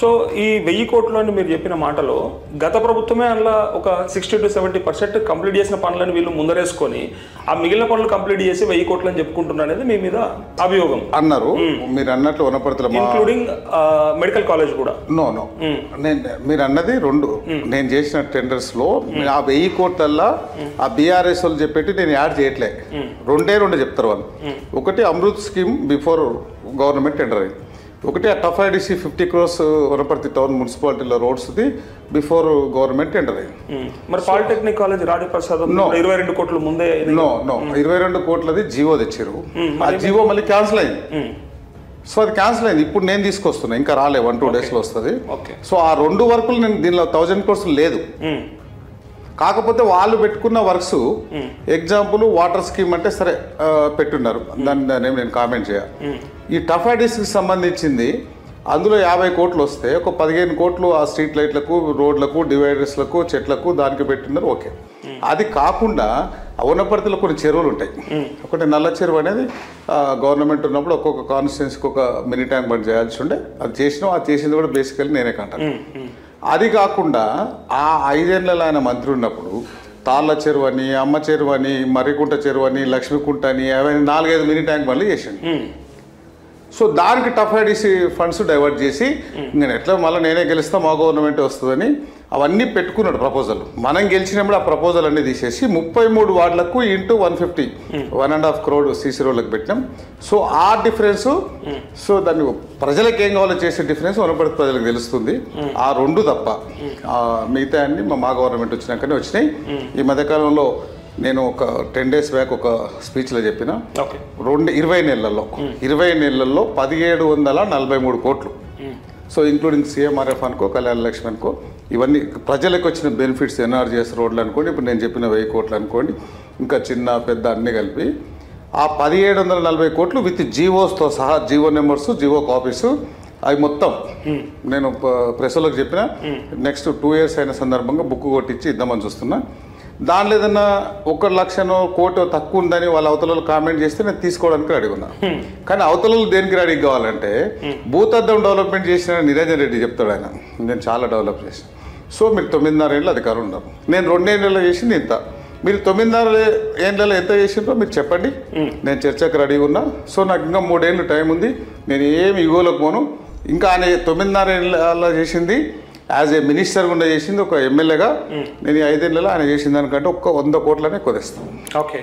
So ఈ 1000 కోట్లు అని మీరు చెప్పిన మాటలో గత ప్రభుత్వమే అలా ఒక 60 to 70% కంప్లీట్ చేసిన పనులను వీళ్ళు ముందరేసుకొని ఆ మిగిలిన పనులు కంప్లీట్ చేసి 1000 కోట్లు అని చెప్పుకుంటున్నారు అనేది మీ మీద అభియోగం అన్నారు. మీరు అన్నట్లు వనపర్తిలో ఇంక్లూడింగ్ మెడికల్ కాలేజ్ కూడా. నో మీరు అన్నది రెండు. నేను చేసిన టెండర్స్ లో ఆ 1000 కోట్లల్లా ఆ బీఆర్ఎస్ వాళ్ళు చెప్పేటి నేను యాడ్ చేయట్లే. రెండు చెప్తారు వాళ్ళు. ఒకటి Amrit scheme before government tender అయింది. ఒకటి ఆ tough IDC 50 crores Wanaparthy town మున్సిపాలిటీలో రోడ్స్ది బిఫోర్ గవర్నమెంట్ టెండర్ అయింది. మరి పాలిటెక్నిక్ కాలేజ్ రాడి ప్రసాద్ 22 కోట్ల ముందే 22 కోట్లది జీవో తెచ్చారు. ఆ జీవో మళ్ళీ క్యాన్సిల్ అయింది. సో అది క్యాన్సిల్ అయింది. ఇప్పుడు నేను తీసుకొస్తున్నా, ఇంకా రాలే 1-2 daysలో వస్తుంది. సో ఆ 2 వర్కులు నేను దీనిలో 1000 crores లేదు. కాకపోతే వాళ్ళు పెట్టుకున్న వర్క్స్ ఎగ్జాంపుల్ వాటర్ స్కీమ్ అంటే సరే పెట్టున్నారు, దాన్ని నేను కామెంట్ చేయ. ఈ టఫ్ ఐడిస్కి సంబంధించింది అందులో 50 కోట్లు వస్తే ఒక 15 కోట్లు ఆ స్ట్రీట్ లైట్లకు, రోడ్లకు, డివైడర్స్లకు, చెట్లకు దానికి పెట్టున్నారు. ఓకే, అది కాకుండా వనపర్తిలో కొన్ని చెరువులు ఉంటాయి. ఒకటి నల్ల చెరువు అనేది గవర్నమెంట్ ఉన్నప్పుడు ఒక్కొక్క కాన్స్టిట్యున్సీకి ఒక మినీ ట్యాంక్ బండ్ చేయాల్సి ఉండే, అది చేసినాం. అది చేసింది కూడా బేసికల్లీ నేనే కంటాను. అది కాకుండా ఆ 5 ఏళ్ళలో ఆయన మంత్రి ఉన్నప్పుడు తాళ్ళ చెరువు అని, అమ్మ చెరువు అని, మర్రికుంట చెరువు అని, లక్ష్మీకుంట అని అవన్నీ 4-5 మినీ ట్యాంక్ బండ్లు చేసిండు. సో దానికి టఫ్ ఐడిసి ఫండ్స్ డైవర్ట్ చేసి నేను ఎట్లా మళ్ళీ నేనే గెలుస్తా, మా గవర్నమెంట్ వస్తుందని అవన్నీ పెట్టుకున్నాడు ప్రపోజల్. మనం గెలిచినప్పుడు ఆ ప్రపోజల్ అన్ని తీసేసి 33 వార్డులకు ఇంటూ 150 1.5 crore సీసీ రోడ్లకు పెట్టినాం. సో ఆ డిఫరెన్స్, సో దాన్ని ప్రజలకు ఏం కావాలో చేసే డిఫరెన్స్ వనపర్తి ప్రజలకు తెలుస్తుంది. ఆ 2 తప్ప మిగతా అన్ని మా గవర్నమెంట్ వచ్చినాకనే వచ్చినాయి. ఈ మధ్యకాలంలో నేను ఒక 10 days బ్యాక్ ఒక స్పీచ్లో చెప్పిన 20 నెలల్లో 1743 కోట్లు. సో ఇంక్లూడింగ్ CMRF అనుకో, కళ్యాణ లక్ష్మి అనుకో, ఇవన్నీ ప్రజలకు వచ్చిన బెనిఫిట్స్, NRGS రోడ్లు అనుకోండి, ఇప్పుడు నేను చెప్పిన 1000 కోట్లు అనుకోండి, ఇంకా చిన్న పెద్ద అన్నీ కలిపి ఆ 1740 కోట్లు విత్ జీవోస్తో సహా, జీవో నెంబర్స్, జీవో కాపీస్ అవి మొత్తం నేను ప్రెస్లోకి చెప్పిన. నెక్స్ట్ 2 years అయిన సందర్భంగా బుక్ కొట్టించి ఇద్దామని చూస్తున్నా. దానిలో ఏదన్నా 1 లక్షనో కోటో తక్కువ ఉందని వాళ్ళ అవతలలో కామెంట్ చేస్తే నేను తీసుకోవడానికి రెడీ ఉన్నా. కానీ అవతలలో దేనికి రెడీ కావాలంటే భూతద్దం డెవలప్మెంట్ చేసిన నిరంజన్ రెడ్డి చెప్తాడు, ఆయన నేను చాలా డెవలప్ చేసిన. సో మీరు 9.5 ఏళ్ళు అధికారం ఉన్నారు, నేను 2 ఏళ్ళలో చేసింది ఇంత, మీరు 9.5 ఏళ్ళలో ఎంత చేసిండ్రో మీరు చెప్పండి, నేను చర్చకు రెడీగా ఉన్నా. సో నాకు ఇంకా 3 ఏళ్ళు టైం ఉంది, నేను ఏమి ఇగోలకు పోను. ఇంకా ఆయన 9.5 ఏళ్ళలో చేసింది యాజ్ ఏ మినిస్టర్ గుండా చేసింది, ఒక ఎమ్మెల్యేగా నేను 5 ఏళ్ళలో ఆయన చేసిన దానికంటే 100 కోట్లనే కొదేస్తాను. ఓకే.